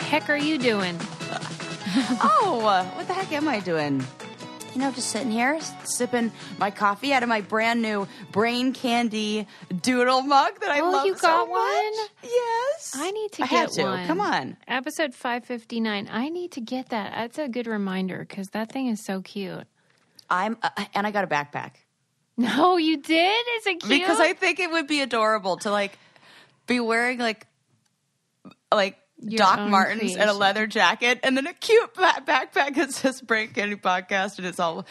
heck are you doing? What the heck am I doing? Just sitting here, sipping my coffee out of my brand new Brain Candy Doodle mug that I love so much. Oh, you got one? Yes. I need to get one. Come on. Episode 559. I need to get that. That's a good reminder because that thing is so cute. And I got a backpack. No, you did? Is it cute? Because I think it would be adorable to be wearing your Doc Martens creation. And a leather jacket, and then a cute backpack that says Brain Candy Podcast, and it's all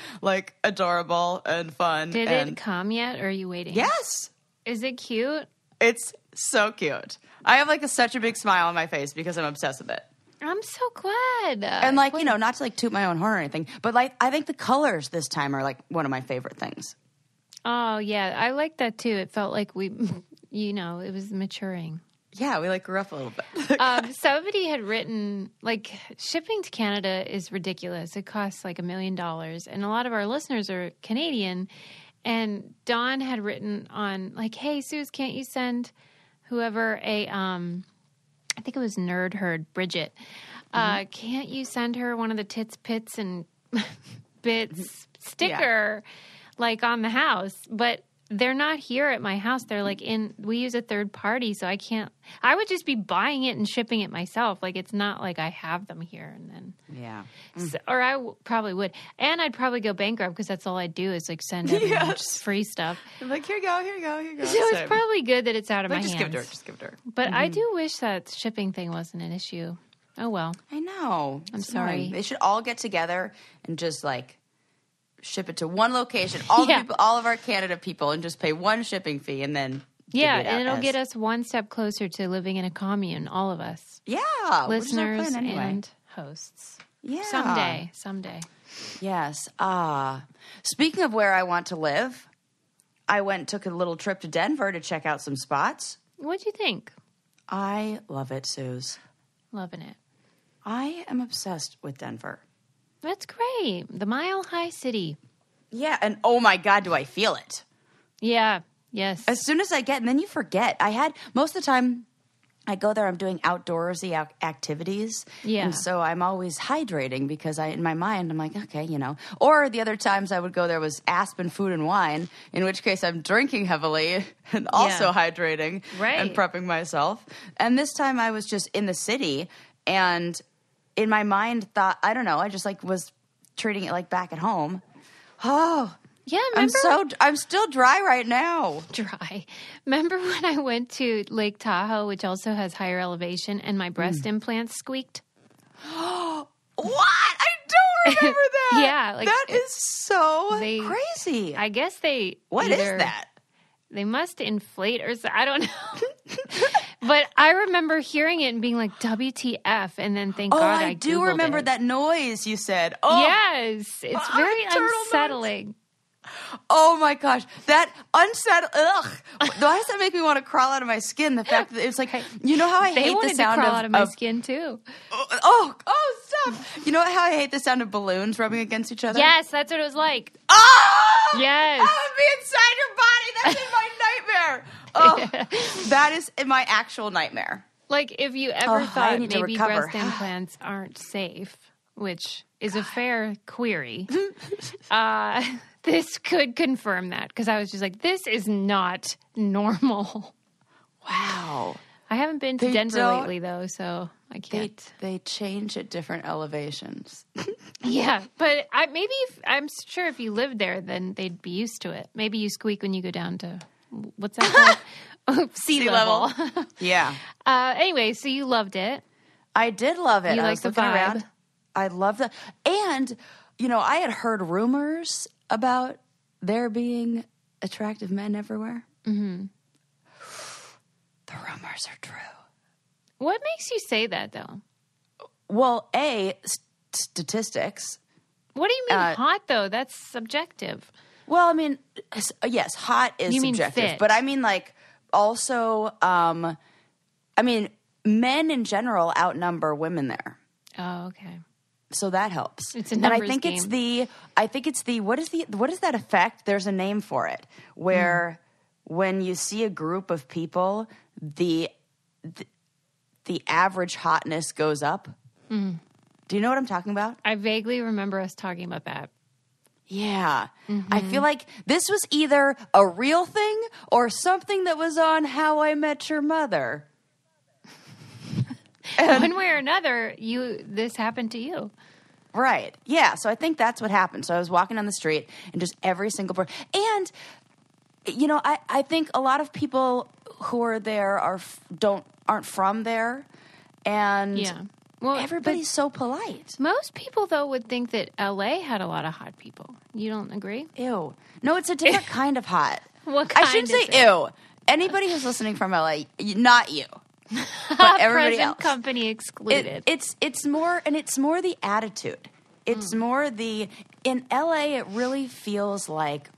adorable and fun. Did it come yet, or are you waiting? Yes. Is it cute? It's so cute. I have such a big smile on my face because I'm obsessed with it. I'm so glad. And not to toot my own horn or anything, but I think the colors this time are one of my favorite things. Oh yeah, I like that too. It felt like we, it was maturing. Yeah, we grew up a little bit. Somebody had written, shipping to Canada is ridiculous. It costs $1 million. And a lot of our listeners are Canadian. And Dawn had written on, hey, Suze, can't you send whoever I think it was Nerd Herd, Bridget. Can't you send her one of the Tits, Pits, and Bits sticker, on the house? But they're not here at my house. They're we use a third party, so I can't. I would just be buying it and shipping it myself. It's not like I have them here and then. Yeah. So, or I probably would. And I'd probably go bankrupt because that's all I'd do is send everyone just free stuff. I'm here you go, here you go, here you go. So it's probably good that it's out of my hands. Just give it to her. But I do wish that shipping thing wasn't an issue. Oh, well. I know. I'm sorry. Annoying. They should all get together and just ship it to one location, all of our Canada people, and just pay one shipping fee, and then and it'll get us one step closer to living in a commune, all of us. Yeah, listeners and hosts. Yeah, someday. Yes. Speaking of where I want to live, I took a little trip to Denver to check out some spots. What'd you think? I love it, Suze. Loving it. I am obsessed with Denver. That's great. The Mile High City. Yeah, and oh my God, do I feel it. Yeah, yes. As soon as I get, and then you forget. Most of the time, I go there, I'm doing outdoorsy activities. Yeah. And so I'm always hydrating because in my mind, I'm okay, Or the other times I would go there was Aspen Food and Wine, in which case I'm drinking heavily and also hydrating and prepping myself. And this time I was just in the city and in my mind thought, I don't know, I just was treating it back at home. Oh, yeah, remember? I'm still dry right now. Dry. Remember when I went to Lake Tahoe, which also has higher elevation, and my breast implants squeaked? What? I don't remember that. Yeah. That is so crazy. I guess they... What is that? They must inflate or I don't know. But I remember hearing it and being WTF, and then thank God I do Googled remember it. that noise you said. Oh, yes. It's very unsettling. Oh my gosh, that unsettled. Ugh. Why does that make me want to crawl out of my skin? The fact that it's how I hate the sound They wanted to crawl out of my skin too. Oh, stop! You know how I hate the sound of balloons rubbing against each other? Yes, that's what it was like. Oh, yes, that would be inside your body. That's in my nightmare. Oh, that is my actual nightmare. If you ever thought maybe breast implants aren't safe, which is a fair query. This could confirm that because I was just this is not normal. Wow. I haven't been to Denver lately though, so I can't. They change at different elevations. Yeah, but I'm sure if you lived there, then they'd be used to it. Maybe you squeak when you go down to, what's that called? Sea level. Yeah. Anyway, so you loved it. I did love it. You I liked the was looking vibe. around. I loved it. And, I had heard rumors about there being attractive men everywhere. Mm-hmm. The rumors are true. What makes you say that, though? Well, statistics. What do you mean hot, though? That's subjective. Well, I mean, yes, hot is subjective. Mean fit. But I mean, also, men in general outnumber women there. Oh, okay. So that helps. It's a numbers game. I think it's the what is that effect? There's a name for it where when you see a group of people, the the average hotness goes up. Mm. Do you know what I'm talking about? I vaguely remember us talking about that. Yeah. Mm-hmm. I feel like this was either a real thing or something that was on How I Met Your Mother. One way or another, this happened to you. Right. Yeah. So I think that's what happened. So I was walking down the street and just every single person. And, I think a lot of people who are there aren't from there. And well, everybody's so polite. Most people, though, would think that LA had a lot of hot people. You don't agree? Ew. No, it's a different kind of hot. What kind? I shouldn't say ew. Anybody who's listening from LA, not you. But everybody Present else. Company excluded. It's more the attitude. It's more in LA it really feels like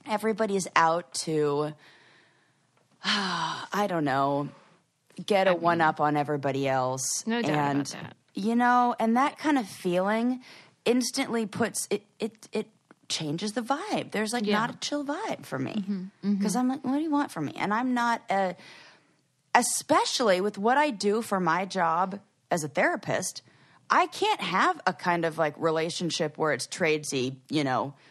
everybody's out to I don't know, get a one up on everybody else. No doubt about that. And that kind of feeling instantly puts it changes the vibe. There's not a chill vibe for me. Because I'm like, what do you want from me? And I'm not especially with what I do for my job as a therapist, I can't have a kind of like relationship where it's tradesy,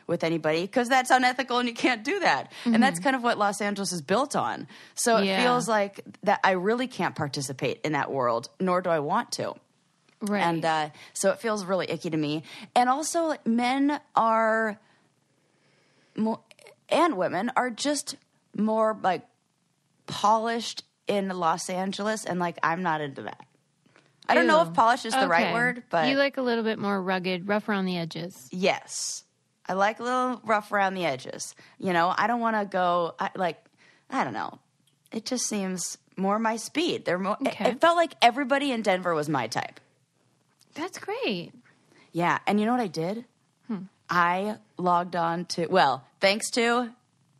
with anybody because that's unethical and you can't do that. Mm-hmm. And that's kind of what Los Angeles is built on. So it feels like that I really can't participate in that world, nor do I want to. Right. And so it feels really icky to me. And also like, men are more, and women are just more like polished in Los Angeles, and like I'm not into that. I don't know if polished is the right word, but you like a little bit more rugged, rough around the edges. Yes, I like a little rough around the edges. I don't want to go. I don't know. It just seems more my speed. They're more. Okay. It felt like everybody in Denver was my type. That's great. Yeah, and you know what I did? I logged on to thanks to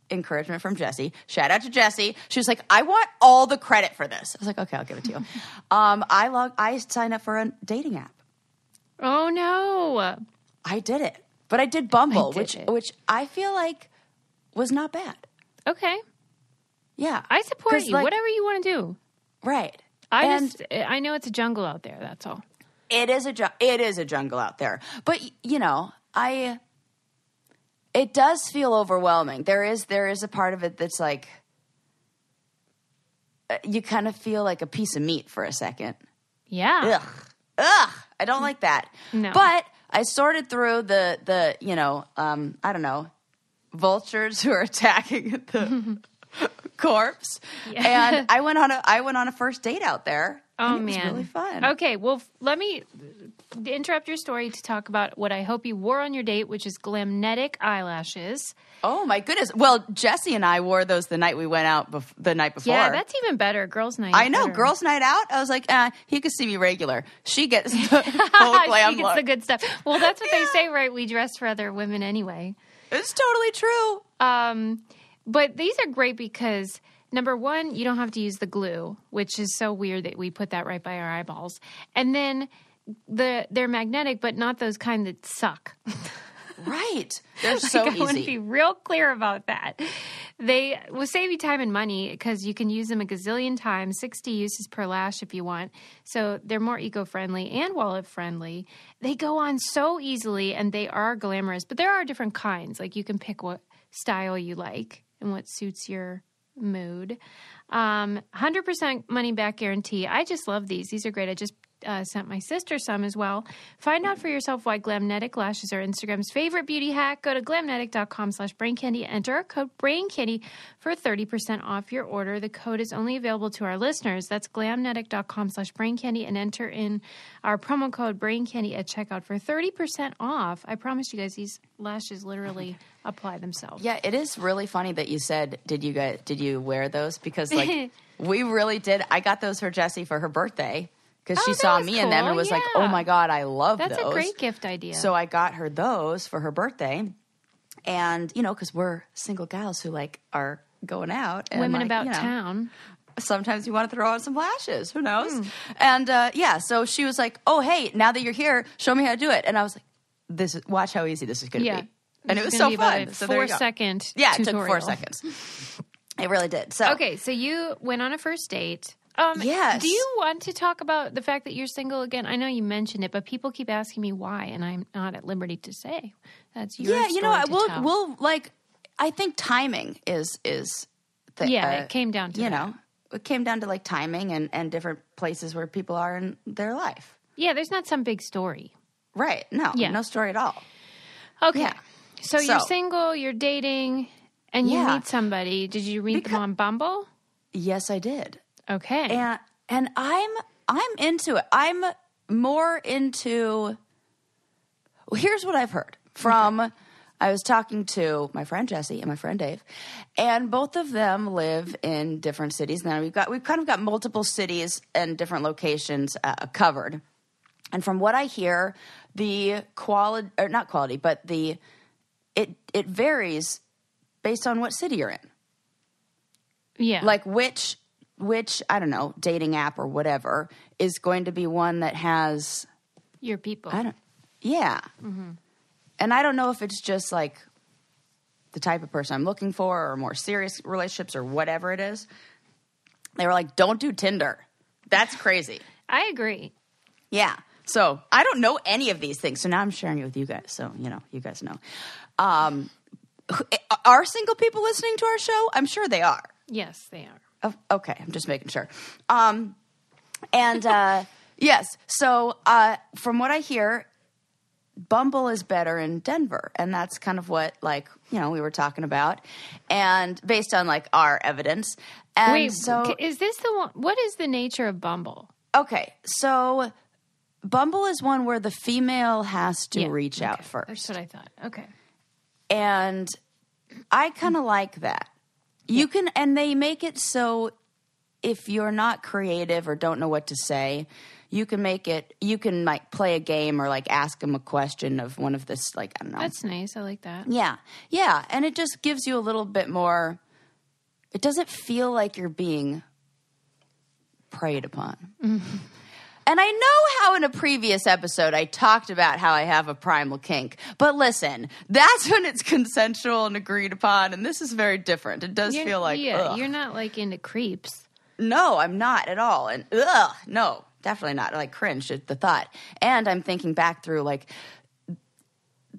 encouragement from Jessie. Shout out to Jessie. She was like, I want all the credit for this. I was like, okay, I'll give it to you. I signed up for a dating app. Oh no. I did it. But I did Bumble, which I feel like was not bad. Okay. Yeah. I support you. Whatever you want to do. Right. I know it's a jungle out there, that's all. It is a jungle out there. But it does feel overwhelming. There is a part of it that's like you kind of feel like a piece of meat for a second. Yeah. Ugh. I don't like that. No. But I sorted through the I don't know, vultures who are attacking the corpse, and I went on a first date out there. Oh, and it was man. really fun. Okay, well, let me interrupt your story to talk about what I hope you wore on your date, which is glamnetic eyelashes. Oh, my goodness. Well, Jessie and I wore those the night we went out the night before. Yeah, that's even better. Girls' night. I know. Better. Girls' night out, I was like, he could see me regular. She gets the whole glam She gets the good stuff. Well, that's what they say, right? We dress for other women anyway. It's totally true. But these are great because... Number one, you don't have to use the glue, which is so weird that we put that right by our eyeballs. And then they're magnetic, but not those kind that suck. Right. They're so easy. I want to be real clear about that. They will save you time and money because you can use them a gazillion times, 60 uses per lash if you want. So they're more eco-friendly and wallet-friendly. They go on so easily, and they are glamorous. But there are different kinds. Like you can pick what style you like and what suits your mood. 100% money back guarantee. I just love these. These are great. I just sent my sister some as well. Find out for yourself why Glamnetic lashes are Instagram's favorite beauty hack. Go to glamnetic.com/braincandy. Enter our code BRAINCANDY for 30% off your order. The code is only available to our listeners. That's glamnetic.com/braincandy and enter in our promo code BRAINCANDY at checkout for 30% off. I promise you guys, these lashes literally apply themselves. Yeah, it is really funny that you said, did you wear those? Because like we really did. I got those for Jessie for her birthday. Because she saw me in them and was like, oh, my God, I love those. That's a great gift idea. So I got her those for her birthday. And, because we're single gals who, like, are going out. And women about town. Sometimes you want to throw on some lashes. Who knows? And, so she was like, oh, hey, now that you're here, show me how to do it. And I was like, watch how easy this is going to be. And it was so fun. So 4-second Yeah, tutorial. it took 4 seconds. It really did. So okay, so you went on a first date. Yes. Do you want to talk about the fact that you're single again? I know you mentioned it, but people keep asking me why, and I'm not at liberty to say. That's your story to tell. We'll like. I think timing is the, it came down to that. It came down to like timing and different places where people are in their life. Yeah, there's not some big story. Right. No, no story at all. Okay. Yeah. So you're single, you're dating, and you meet somebody. Did you meet them on Bumble? Yes, I did. Okay. And I'm into it. I'm more into. Well, here's what I've heard from. I was talking to my friend Jesse and my friend Dave, and both of them live in different cities. Now we've kind of got multiple cities and different locations covered. And from what I hear, the quality, or not quality, but it varies based on what city you're in. Yeah. Like which I don't know, dating app or whatever is going to be one that has your people. Mm-hmm. And I don't know if it's just like the type of person I'm looking for or more serious relationships or whatever it is. They were like, don't do Tinder. That's crazy. I agree. Yeah. So I don't know any of these things. So now I'm sharing it with you guys. So, you guys know. Are single people listening to our show? I'm sure they are. Yes, they are. Oh, okay, I'm just making sure. Yes, so from what I hear, Bumble is better in Denver, and that's kind of what, we were talking about, and based on, our evidence. And wait, so is this the one? What is the nature of Bumble? Okay, so Bumble is one where the female has to reach out first. That's what I thought. Okay. And I kind of like that. You can, and they make it so if you're not creative or don't know what to say, you can play a game or ask them a question of one of this, I don't know. That's nice. I like that. Yeah. Yeah. And it just gives you a little bit more, it doesn't feel like you're being preyed upon. Mm-hmm. And I know how in a previous episode I talked about how I have a primal kink. But listen, that's when it's consensual and agreed upon, and this is very different. It does feel like, ugh. You're not into creeps. No, I'm not at all. And no, definitely not. Cringe at the thought. And I'm thinking back through,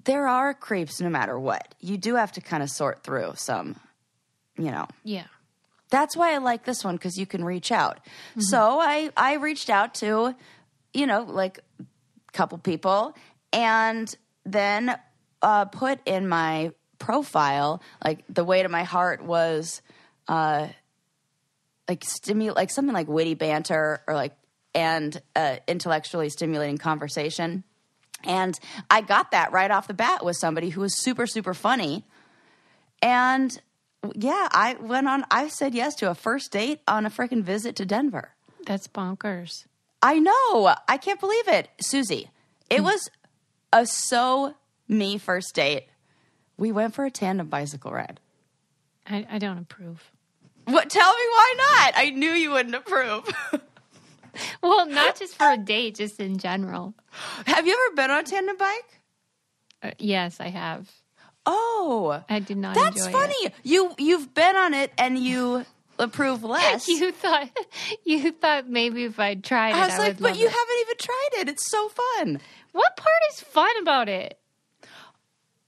there are creeps no matter what. You do have to kind of sort through some, Yeah. That's why I like this one, because you can reach out. Mm-hmm. So I reached out to, a couple people, and then put in my profile, the way to my heart was something like witty banter or and intellectually stimulating conversation. And I got that right off the bat with somebody who was super, super funny. And yeah, I said yes to a first date on a freaking visit to Denver. That's bonkers. I know. I can't believe it. Susie, it was a so-me first date. We went for a tandem bicycle ride. I don't approve. What? Tell me why not? I knew you wouldn't approve. Well, not just for a date, just in general. Have you ever been on a tandem bike? Yes, I have. Oh, I did not. That's enjoy funny. It. You've been on it and you approve less. You thought maybe if I tried it, I was like, but you haven't even tried it. It's so fun. What part is fun about it?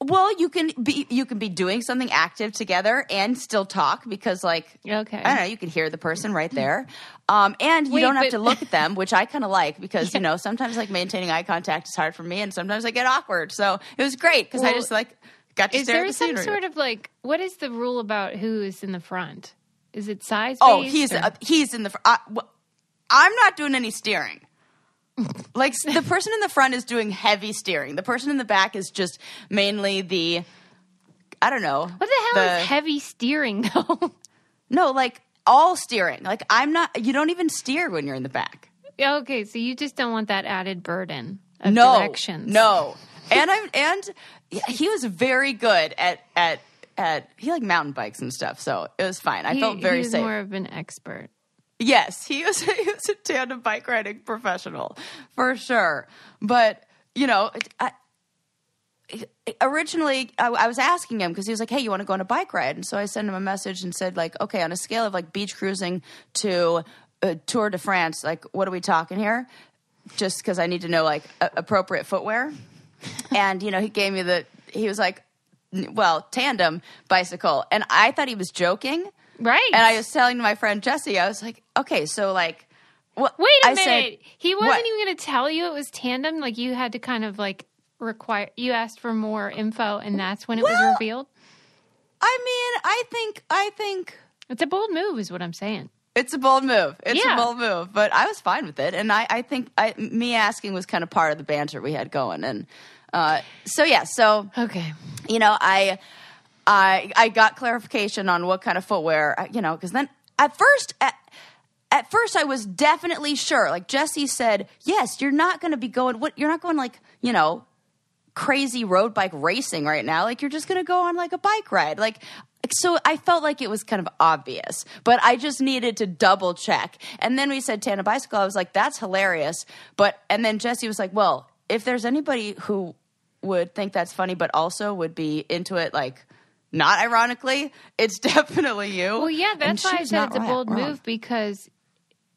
Well, you can be doing something active together and still talk because, okay, I don't know, you can hear the person right there, and you don't have to look at them, which I kind of like because sometimes maintaining eye contact is hard for me, and sometimes I get awkward. So it was great because I just got to stare at the scenery. Is there some sort of what is the rule about who is in the front? Is it size-based? Oh, he's in the front. I'm not doing any steering. The person in the front is doing heavy steering. The person in the back is just mainly I don't know. What the hell is heavy steering, though? No, all steering. I'm not, you don't even steer when you're in the back. Okay, so you just don't want that added burden of directions. No. And he was very good at he mountain bikes and stuff, so it was fine. I felt very safe. He was more of an expert. Yes, he was a tandem bike riding professional for sure. But originally I was asking him because he was like, "Hey, you want to go on a bike ride?" And so I sent him a message and said, okay, on a scale of beach cruising to Tour de France. Like, what are we talking here? Just because I need to know, like, appropriate footwear. And, you know, he was like, well, tandem bicycle. And I thought he was joking. Right. And I was telling my friend Jessie, I was like, okay, so like, wait a minute. He wasn't even going to tell you it was tandem? Like, you had to kind of like you asked for more info, and that's when it was revealed? I mean, I think it's a bold move is what I'm saying. It's a bold move. It's a bold move, but I was fine with it. And I think me asking was kind of part of the banter we had going. And so okay, you know, I got clarification on what kind of footwear, you know, because then at first I was definitely sure. Like Jessie said, yes, you're not going to be going. You're not going like, you know, crazy road bike racing right now. Like you're just going to go on like a bike ride, like. So I felt like it was kind of obvious, but I just needed to double check. And then we said tandem bicycle. I was like, that's hilarious. And then Jessie was like, well, if there's anybody who would think that's funny, but also would be into it, like not ironically, it's definitely you. Well, yeah, that's why I said it's a bold move, because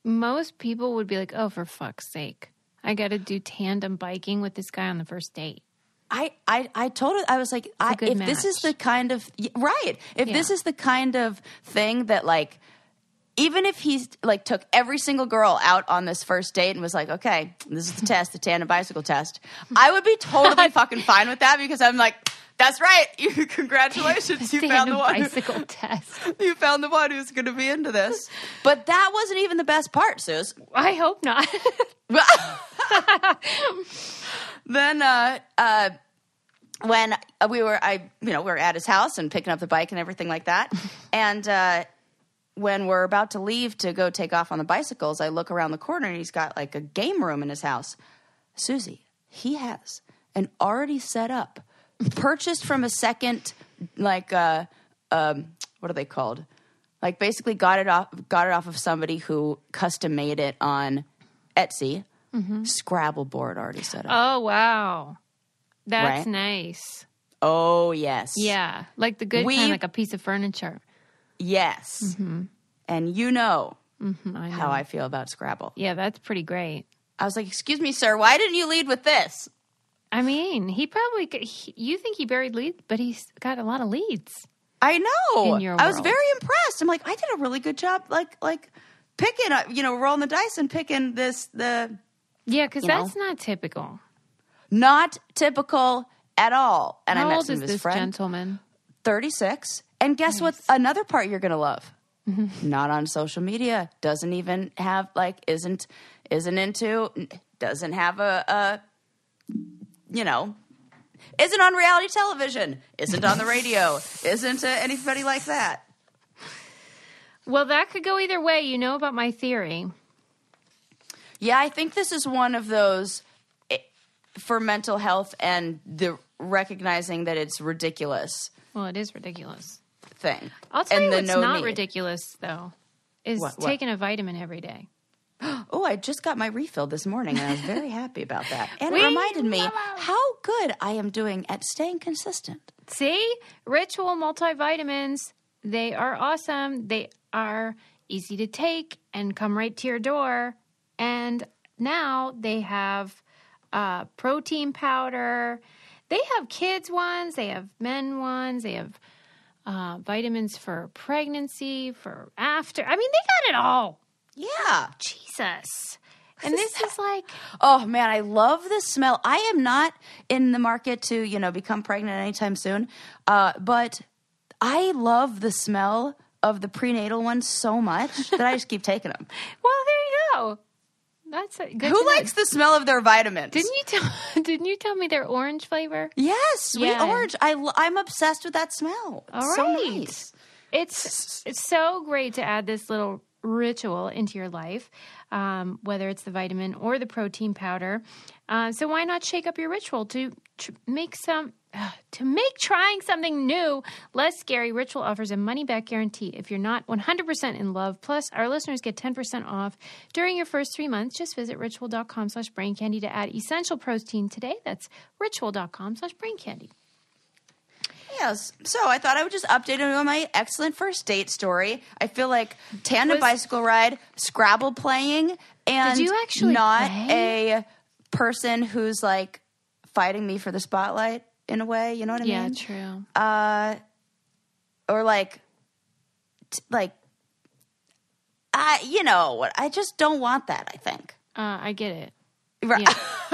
most people would be like, oh, for fuck's sake, I got to do tandem biking with this guy on the first date. I told her, I was like, if match. This is the kind of, right. If this is the kind of thing that like, even if he's like took every single girl out on this first date and was like, okay, this is the test, the tandem bicycle test, I would be totally fucking fine with that, because I'm like, that's right. Congratulations. You found the one. Bicycle test. You found the one who's going to be into this. But that wasn't even the best part, Suze. I hope not. Then, when we were at his house and picking up the bike and everything like that. And, when we're about to leave to go take off on the bicycles, I look around the corner and he's got like a game room in his house. Susie, he has an already set up, purchased from a second, like, what are they called? Like basically got it off of somebody who custom made it on Etsy. Mm-hmm. Scrabble board already set up. Oh, wow. That's right? Nice. Oh, yes. Yeah. Like the good kind, like a piece of furniture. Yes. Mm-hmm. And you know, how I feel about Scrabble. Yeah, that's pretty great. I was like, excuse me, sir, why didn't you lead with this? I mean, you think he buried leads, but he's got a lot of leads. I know. In your world. I was very impressed. I'm like, I did a really good job, like picking, rolling the dice and picking the... Yeah, because that's not typical. Not typical at all. And How I met old some is of his this friends. Gentleman? 36. And guess what? Another part you're going to love. Mm-hmm. Not on social media. Doesn't even have, like, isn't into, doesn't have isn't on reality television. Isn't on the radio. Isn't anybody like that. Well, that could go either way. You know about my theory. Yeah, I think this is one of those for mental health and the recognizing that it's ridiculous. Well, it is ridiculous. Thing. I'll tell you what's not ridiculous, though, is taking a vitamin every day. Oh, I just got my refill this morning, and I was very happy about that. And it reminded me how good I am doing at staying consistent. See? Ritual multivitamins, they are awesome. They are easy to take and come right to your door. And now they have protein powder. They have kids ones. They have men ones. They have vitamins for pregnancy, for after. I mean, they got it all. Yeah. Jesus. And this is like... Oh, man, I love the smell. I am not in the market to, become pregnant anytime soon. But I love the smell of the prenatal ones so much that I just keep taking them. Well, there you go. That's good. Who likes the smell of their vitamins? Didn't you tell me they're orange flavor? Yes, sweet orange. I'm obsessed with that smell. All right. So nice. It's so great to add this little ritual into your life, whether it's the vitamin or the protein powder. So why not shake up your ritual to make trying something new less scary? Ritual offers a money-back guarantee if you're not 100% in love. Plus, our listeners get 10% off during your first 3 months. Just visit ritual.com/braincandy to add essential protein today. That's ritual.com/braincandy. Yes. So I thought I would just update you on my excellent first date story. I feel like tandem bicycle ride, Scrabble playing, and did you actually not play? a person who's like fighting me for the spotlight in a way. You know what I mean? Yeah, true. Or like, you know what? I just don't want that, I think. I get it. Right. Yeah.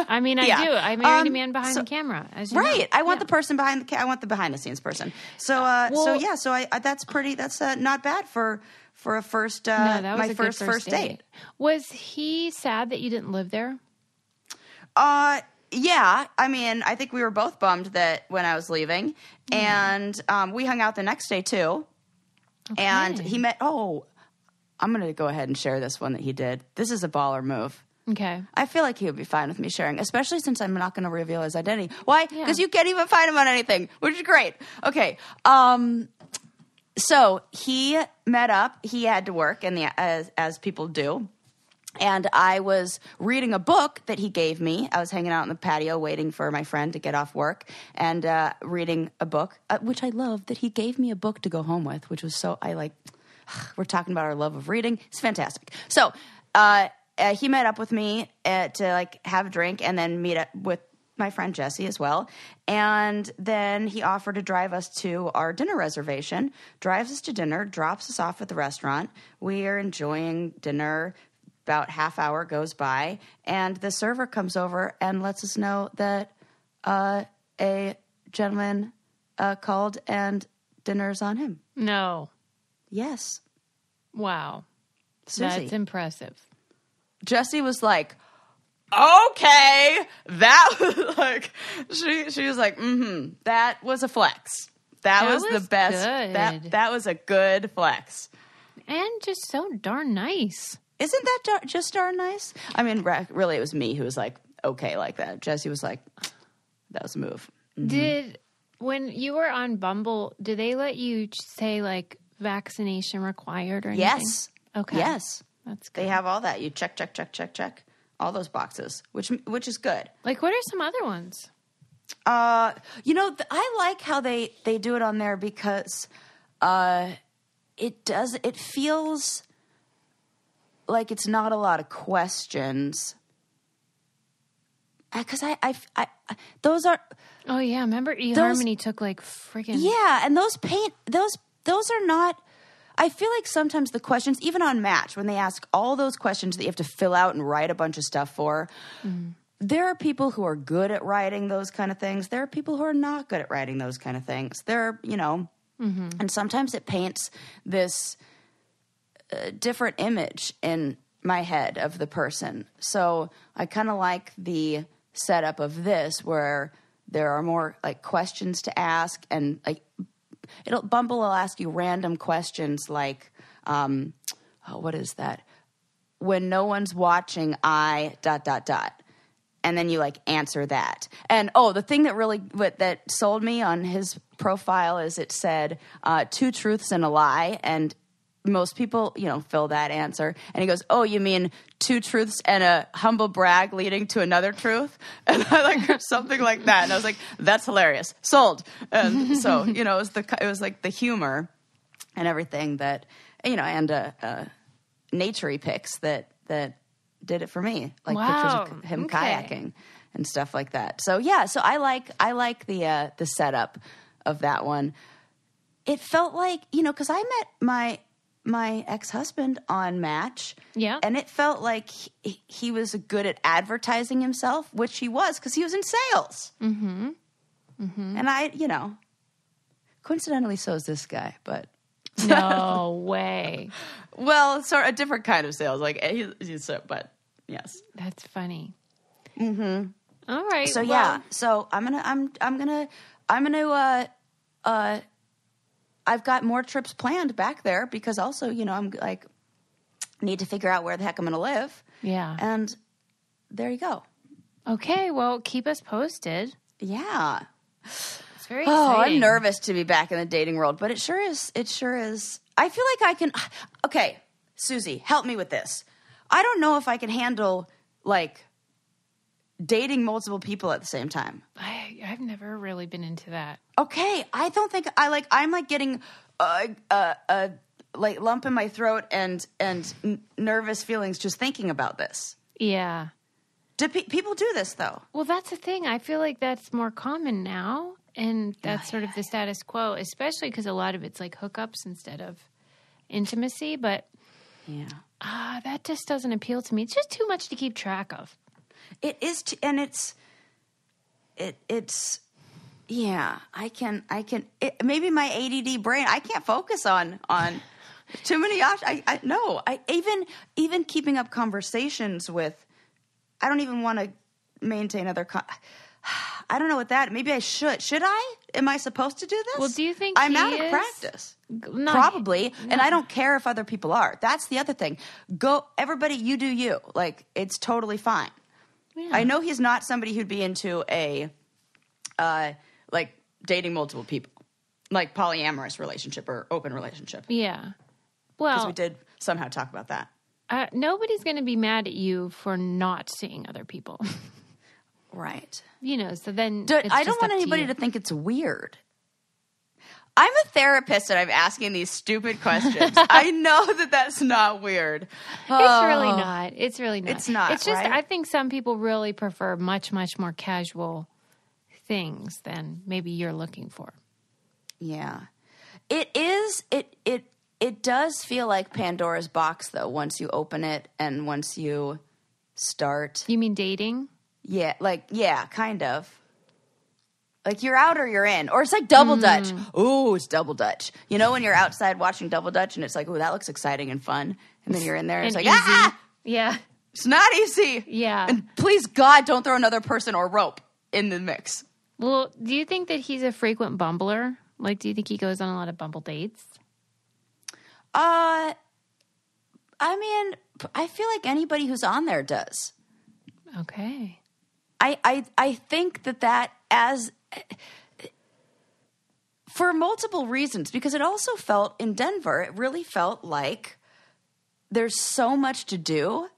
I mean, I do. I married a man behind the camera, as you know. I want the person behind the I want the behind the scenes person. So that's not bad for a first my first date. Was he sad that you didn't live there? Yeah. I mean, I think we were both bummed that when I was leaving, and we hung out the next day too. Okay. And he met. Oh, I'm going to go ahead and share this one that he did. This is a baller move. Okay. I feel like he would be fine with me sharing, especially since I'm not going to reveal his identity. Why? Because you can't even find him on anything, which is great. Okay. So he met up. He had to work, as people do. And I was reading a book that he gave me. I was hanging out in the patio waiting for my friend to get off work and reading a book, which I love that he gave me a book to go home with, which was so, we're talking about our love of reading. It's fantastic. So he met up with me to have a drink and then meet up with my friend Jesse as well. And then he offered to drive us to our dinner reservation, drives us to dinner, drops us off at the restaurant. We are enjoying dinner. About half hour goes by, and the server comes over and lets us know that a gentleman called and dinner's on him. No. Yes. Wow. Susie. That's impressive. Jessie was like, okay. That was like, she was like, that was a flex. That was the best. Good. That was a good flex. And just so darn nice. Isn't that just darn nice? I mean, really, it was me who was like, okay, like that. Jessie was like, that was a move. Mm-hmm. When you were on Bumble, did they let you say like vaccination required or anything? Yes. Okay. Yes. That's good. They have all that. You check. All those boxes, which is good. Like, what are some other ones? I like how they do it on there because it feels like it's not a lot of questions. Because those are. Oh yeah, remember eHarmony took like freaking. Yeah, and those are not. I feel like sometimes the questions, even on Match, when they ask all those questions that you have to fill out and write a bunch of stuff for, there are people who are good at writing those kind of things. There are people who are not good at writing those kind of things. And sometimes it paints this different image in my head of the person. So I kind of like the setup of this where there are more like questions to ask and like Bumble will ask you random questions like, what is that? When no one's watching, and then you like answer that. And the thing that sold me on his profile is it said 2 truths and a lie, and most people, fill that answer. And he goes, oh, you mean 2 truths and a humble brag leading to another truth? And I heard something like that. And I was like, that's hilarious. Sold. And so, it was like the humor and everything that, and nature-y pics that did it for me. Like pictures of him kayaking and stuff like that. So yeah, so I like the setup of that one. It felt like, because I met my ex-husband on Match. Yeah. And it felt like he was good at advertising himself, which he was because he was in sales. Mm-hmm. Mm-hmm. And coincidentally, so is this guy, but. No way. Well, sort of a different kind of sales. Like, but yes. That's funny. Mm-hmm. All right. So, yeah. So I'm gonna I've got more trips planned back there because also, I'm like, need to figure out where the heck I'm going to live. Yeah. And there you go. Okay. Well, keep us posted. Yeah. It's very exciting. I'm nervous to be back in the dating world, but it sure is. It sure is. I feel like I can. Okay. Susie, help me with this. I don't know if I can handle dating multiple people at the same time. I've never really been into that. Okay, I don't think I'm like getting like lump in my throat and nervous feelings just thinking about this. Yeah. Do people do this though? Well, that's the thing. I feel like that's more common now, and that's sort of the status quo, especially because a lot of it's like hookups instead of intimacy. But that just doesn't appeal to me. It's just too much to keep track of. It is, and it's. Yeah, I can. Maybe my ADD brain. I can't focus on too many options. I even keeping up conversations with. I don't even want to maintain other. I don't know what that. Maybe I should. Should I? Am I supposed to do this? Well, do you think I'm out of practice? Probably, and I don't care if other people are. That's the other thing. Go, everybody. You do you. Like it's totally fine. Yeah. I know he's not somebody who'd be into a, like dating multiple people, like polyamorous relationship or open relationship. Yeah. Well, because we did somehow talk about that. Nobody's going to be mad at you for not seeing other people. Right. So then I don't want anybody to think it's weird. I'm a therapist and I'm asking these stupid questions. I know that that's not weird. It's really not. It's really not. It's not. It's just, right? I think some people really prefer much, much more casual things than maybe you're looking for. Yeah. It is. It does feel like Pandora's box, though, once you open it and once you start. You mean dating? Yeah. Kind of. Like, you're out or you're in. Or it's like Double Dutch. Ooh, it's Double Dutch. You know when you're outside watching Double Dutch and it's like, ooh, that looks exciting and fun. And then you're in there and it's like, easy. ah! Yeah. It's not easy. Yeah. And please, God, don't throw another person or rope in the mix. Well, do you think that he's a frequent bumbler? Like, do you think he goes on a lot of Bumble dates? I mean, I feel like anybody who's on there does. Okay. I think that as... for multiple reasons, because it also felt in Denver, it really felt like there's so much to do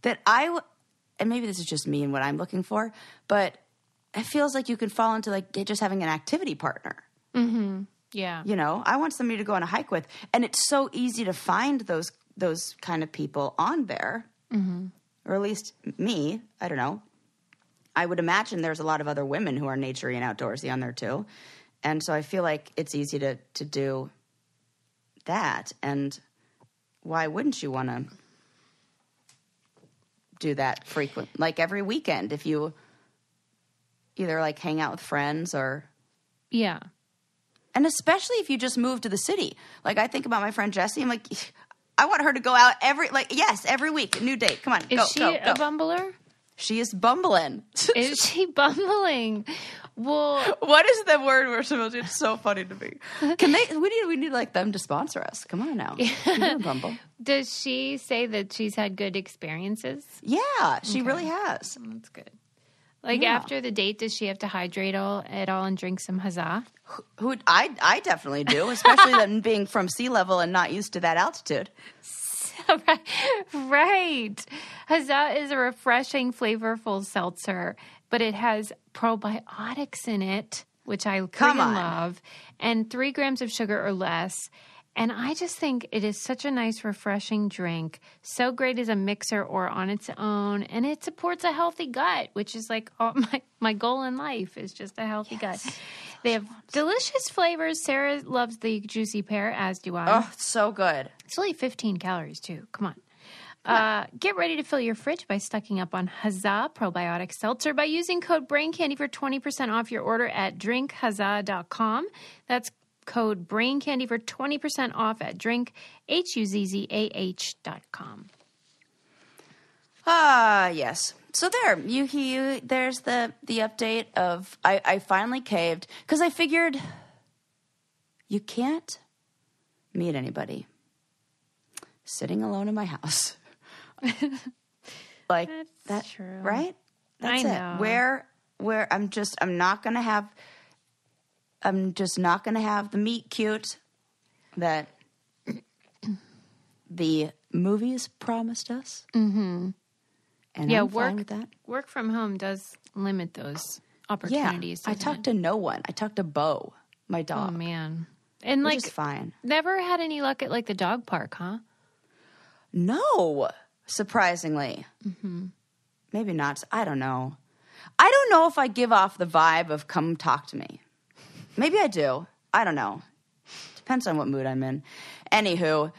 that and maybe this is just me and what I'm looking for, but it feels like you can fall into like just having an activity partner. Mm-hmm. Yeah. I want somebody to go on a hike with, and it's so easy to find those kind of people on there, or at least me. I don't know. I would imagine there's a lot of other women who are naturey and outdoorsy on there too. And so I feel like it's easy to do that. And why wouldn't you want to do that frequent, like every weekend, if you either like hang out with friends or... Yeah. And especially if you just moved to the city. Like I think about my friend Jessie. I'm like, I want her to go out every week, a new date. Come on, go. Is she a bumbler? She is bumbling. Is she bumbling? Well, what is the word we're supposed to? It's so funny to me. We need like them to sponsor us. Come on now. Bumble. Does she say that she's had good experiences? Yeah, she really has. That's good. Like after the date, does she have to hydrate at all and drink some huzzah? I definitely do, especially them being from sea level and not used to that altitude. Right. Huzzah is a refreshing, flavorful seltzer, but it has probiotics in it, which I love, and 3 grams of sugar or less. And I just think it is such a nice, refreshing drink. So great as a mixer or on its own. And it supports a healthy gut, which is like my goal in life is just a healthy gut. They have delicious flavors. Sarah loves the juicy pear, as do I. Oh, it's so good. It's only 15 calories, too. Come on. Get ready to fill your fridge by stocking up on Huzzah Probiotic Seltzer by using code BRAINCANDY for 20% off your order at drinkhuzzah.com. That's code BRAINCANDY for 20% off at drinkhuzzah.com. Yes. So there's the update of I finally caved because I figured you can't meet anybody sitting alone in my house. Like that's true. Right? That's I know. It. Where I'm just not gonna have the meet cute that the movies promised us. Mm-hmm. And I'm fine with that. Work from home does limit those opportunities. I talked to no one. I talked to Bo, my dog. Oh, man. And which is fine. Never had any luck at like the dog park, huh? No, surprisingly. Mm-hmm. Maybe not. I don't know. I don't know if I give off the vibe of come talk to me. Maybe I do. I don't know. Depends on what mood I'm in. Anywho,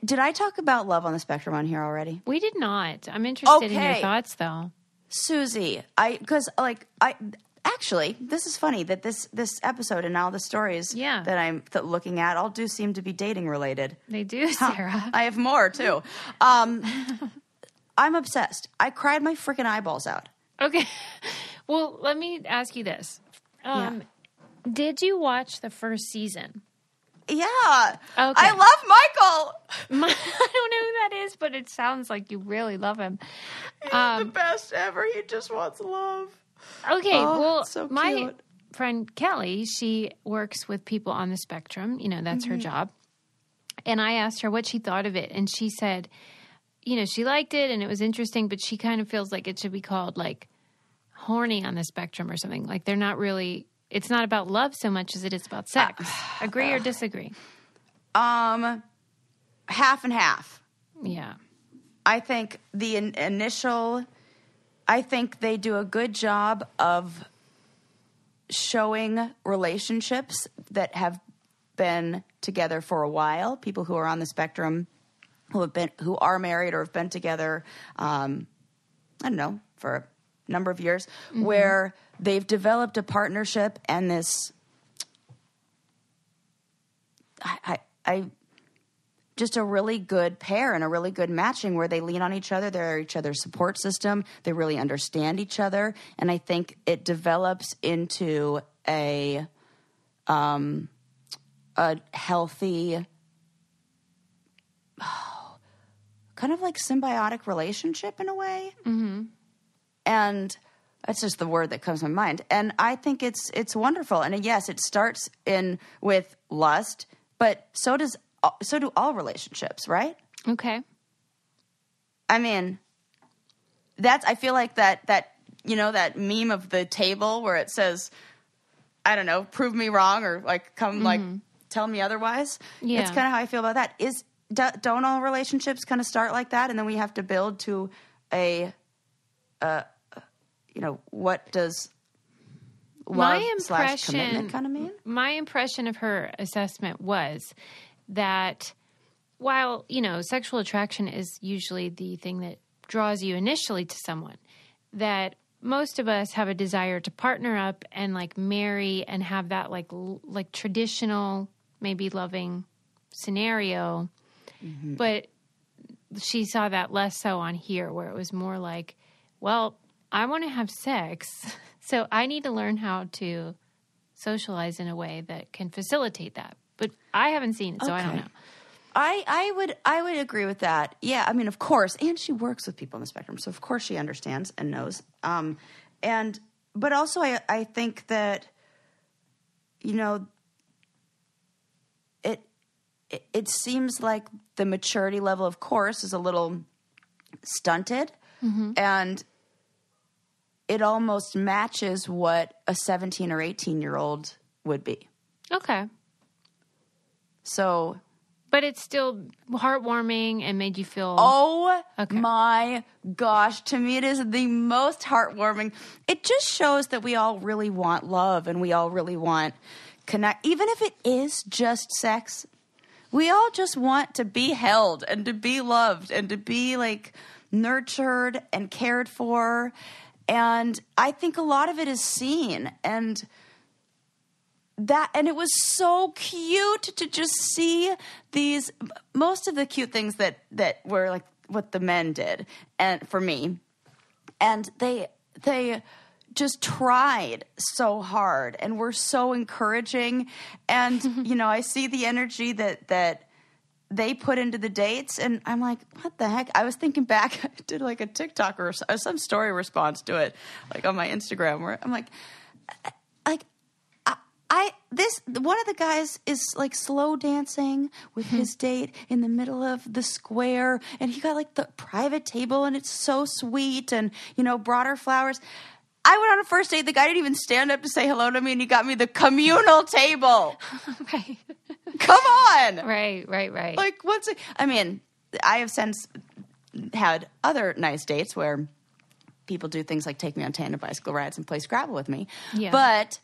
did I talk about love on the spectrum on here already? We did not. I'm interested in your thoughts, though. Susie, actually, this is funny that this episode and all the stories that I'm looking at all do seem to be dating related. They do, Sarah. I have more, too. I'm obsessed. I cried my freaking eyeballs out. Okay. Well, let me ask you this. Did you watch the first season? Yeah. Okay. I love Michael. I don't know who that is, but it sounds like you really love him. He's the best ever. He just wants love. Okay. Well, so my friend Kelly, she works with people on the spectrum. You know, that's her job. And I asked her what she thought of it. And she said, you know, she liked it and it was interesting, but she kind of feels like it should be called like horny on the spectrum or something. Like they're not really, it's not about love so much as it is about sex. Agree or disagree? Half and half. Yeah. I think the initial, I think they do a good job of showing relationships that have been together for a while, people who are on the spectrum who are married or have been together, I don't know, for a number of years, where they've developed a partnership and this, just a really good pair and a really good matching where they lean on each other. They're each other's support system. They really understand each other. And I think it develops into a healthy, kind of like symbiotic relationship in a way. Mm-hmm. And that's just the word that comes to my mind. And I think it's wonderful. And yes, it starts with lust, but so do all relationships, right? Okay. I mean, I feel like that you know, that meme of the table where it says, I don't know, prove me wrong or like come like tell me otherwise. Yeah. It's kind of how I feel about that. Don't all relationships kind of start like that, and then we have to build to a, you know, what does love / commitment kind of mean? My impression of her assessment was that while, you know, sexual attraction is usually the thing that draws you initially to someone, that most of us have a desire to partner up and like marry and have that like traditional, maybe loving scenario. Mm-hmm. But she saw that less so on here, where it was more like, well, I want to have sex, so I need to learn how to socialize in a way that can facilitate that. But I haven't seen it, so I don't know. I would agree with that. Yeah, I mean, of course, and she works with people on the spectrum, so of course she understands and knows. But also I think that, you know, it seems like the maturity level, of course, is a little stunted, and it almost matches what a 17 or 18-year-old would be. Okay. So... But it's still heartwarming and made you feel... Oh, my gosh. To me, it is the most heartwarming. It just shows that we all really want love and we all really want connect. Even if it is just sex, we all just want to be held and to be loved and to be, like, nurtured and cared for. And I think a lot of it is seen. And it was so cute to just see these, most of the cute things that were like what the men did, and for me, and they just tried so hard and were so encouraging, and you know, I see the energy that they put into the dates, and I'm like, what the heck? I was thinking back, I did like a TikTok or some story response to it, like on my Instagram, where I'm like one of the guys is like slow dancing with his date in the middle of the square, and he got like the private table, and it's so sweet, and you know, brought her flowers. I went on a first date. The guy didn't even stand up to say hello to me, and he got me the communal table. Right. Come on. Right. Like, what's it? I mean, I have since had other nice dates where people do things like take me on tandem bicycle rides and play Scrabble with me. Yeah. But,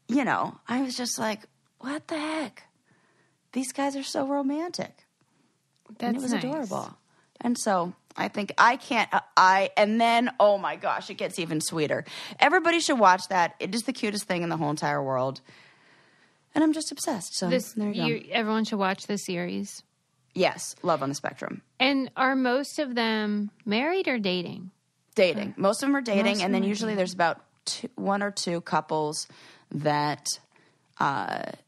you know, I was just like, what the heck? These guys are so romantic. And it was adorable. And so I think I can't, and then, oh my gosh, it gets even sweeter. Everybody should watch that. It is the cutest thing in the whole entire world. And I'm just obsessed. So there you go. Everyone should watch the series. Yes. Love on the Spectrum. And are most of them married or dating? Dating. Most of them are dating. And then usually there's about one or two couples that, that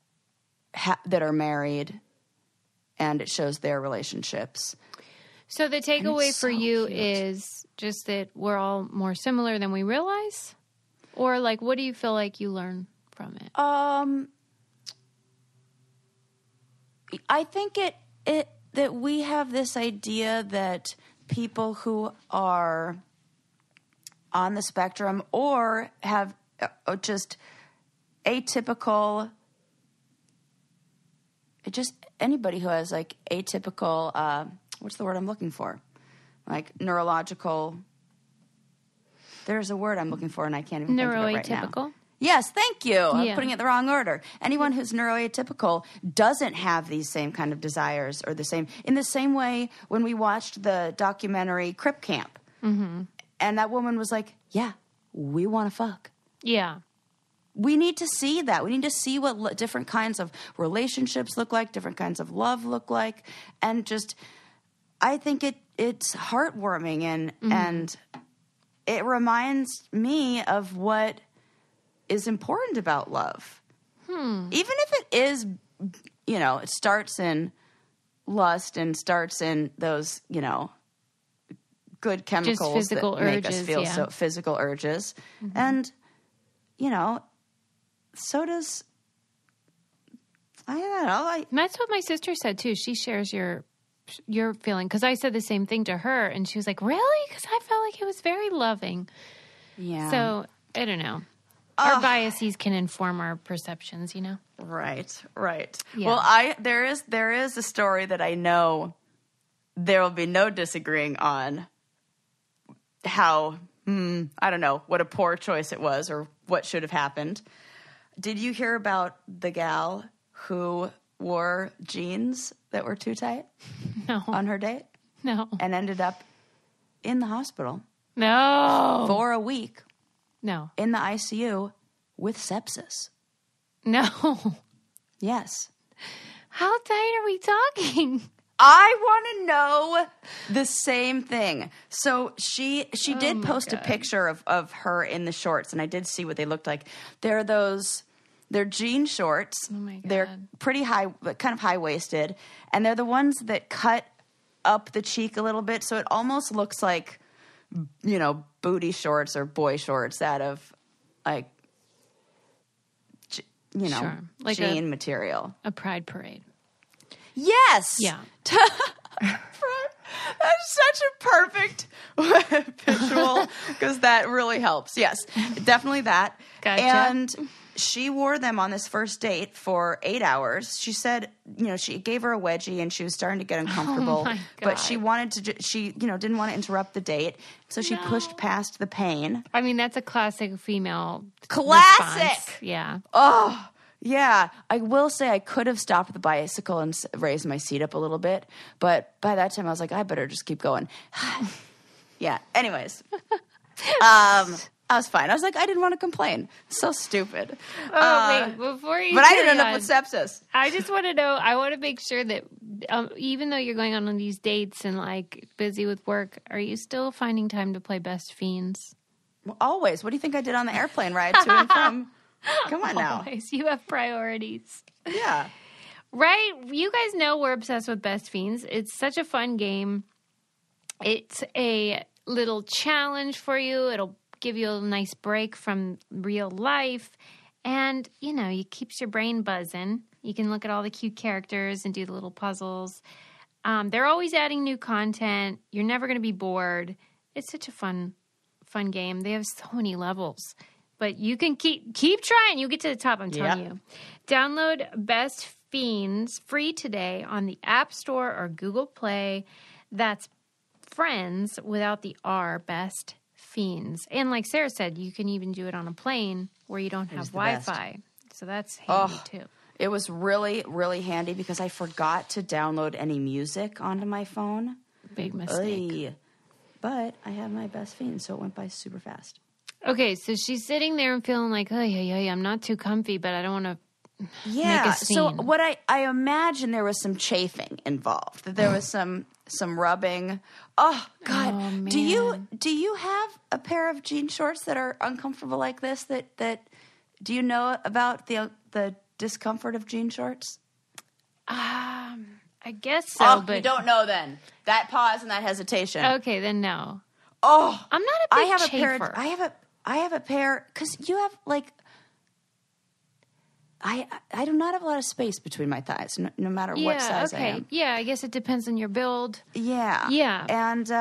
are married, and it shows their relationships. So the takeaway for you is just that we're all more similar than we realize? Or, like, what do you feel like you learn from it? I think that we have this idea that people who are on the spectrum or have just atypical, just anybody who has, like, atypical, what's the word I'm looking for? Like neurological. There's a word I'm looking for, and I can't even think of it right now. Neuroatypical? Yes, thank you. I'm putting it in the wrong order. Anyone who's neuroatypical doesn't have these same kind of desires or in the same way when we watched the documentary Crip Camp. Mm-hmm. And that woman was like, yeah, we want to fuck. Yeah. We need to see that. We need to see what different kinds of relationships look like, different kinds of love look like, and just... I think it's heartwarming and it reminds me of what is important about love. Even if it is, you know, it starts in lust and starts in those, you know, good chemicals that make us feel so physical urges. Mm-hmm. And, you know, so does, I don't know. That's what my sister said too. She shares your feeling, because I said the same thing to her, and she was like, really? Because I felt like it was very loving. Yeah. So, I don't know. Our biases can inform our perceptions, you know? Right. Yeah. Well, there is a story that I know there will be no disagreeing on how, I don't know, what a poor choice it was or what should have happened. Did you hear about the gal who wore jeans that were too tight? No. On her date? No. And ended up in the hospital. No. For a week. No. In the ICU with sepsis. No. Yes. How tight are we talking? I want to know the same thing. So she did post a picture of her in the shorts, and I did see what they looked like. They're jean shorts. Oh, my God. They're pretty high, kind of high-waisted. And they're the ones that cut up the cheek a little bit. So it almost looks like, you know, booty shorts or boy shorts out of, like, you know, like jean material. A pride parade. Yes! Yeah. That's such a perfect visual, because that really helps. Yes, definitely that. Gotcha. And she wore them on this first date for 8 hours. She said, you know, she gave her a wedgie and she was starting to get uncomfortable. Oh my God. But she wanted to, didn't want to interrupt the date. So she pushed past the pain. I mean, that's a classic female Classic! response. Yeah. Oh, yeah. I will say I could have stopped the bicycle and raised my seat up a little bit. But by that time I was like, I better just keep going. Yeah. Anyways. I was fine. I was like, I didn't want to complain. So stupid. Wait, before you. But I didn't end up with sepsis. I just want to know. I want to make sure that even though you're going on these dates and like busy with work, are you still finding time to play Best Fiends? Well, always. What do you think I did on the airplane ride to and from? Come on now. Always. You have priorities. Yeah. Right? You guys know we're obsessed with Best Fiends. It's such a fun game. It's a little challenge for you. It'll give you a nice break from real life. And, you know, it keeps your brain buzzing. You can look at all the cute characters and do the little puzzles. They're always adding new content. You're never going to be bored. It's such a fun fun game. They have so many levels. But you can keep trying. You get to the top, I'm telling you. Download Best Fiends free today on the App Store or Google Play. That's Friends without the R, Best Fiends. And like Sarah said, you can even do it on a plane where you don't have Wi-Fi. So that's handy too. It was really, really handy because I forgot to download any music onto my phone. Big mistake. Oy. But I have my Best Fiends, so it went by super fast. Okay, so she's sitting there and feeling like, I'm not too comfy, but I don't want to make a scene. So what I imagine there was some chafing involved. That there was some rubbing. Oh God! Oh, man. Do you have a pair of jean shorts that are uncomfortable like this? That do you know about the discomfort of jean shorts? I guess so. Oh, but you don't know then. That pause and that hesitation. Okay, then no. Oh, I'm not a big chafer. I have a pair because you have like. I do not have a lot of space between my thighs, no matter what size I am. Yeah, I guess it depends on your build. Yeah. And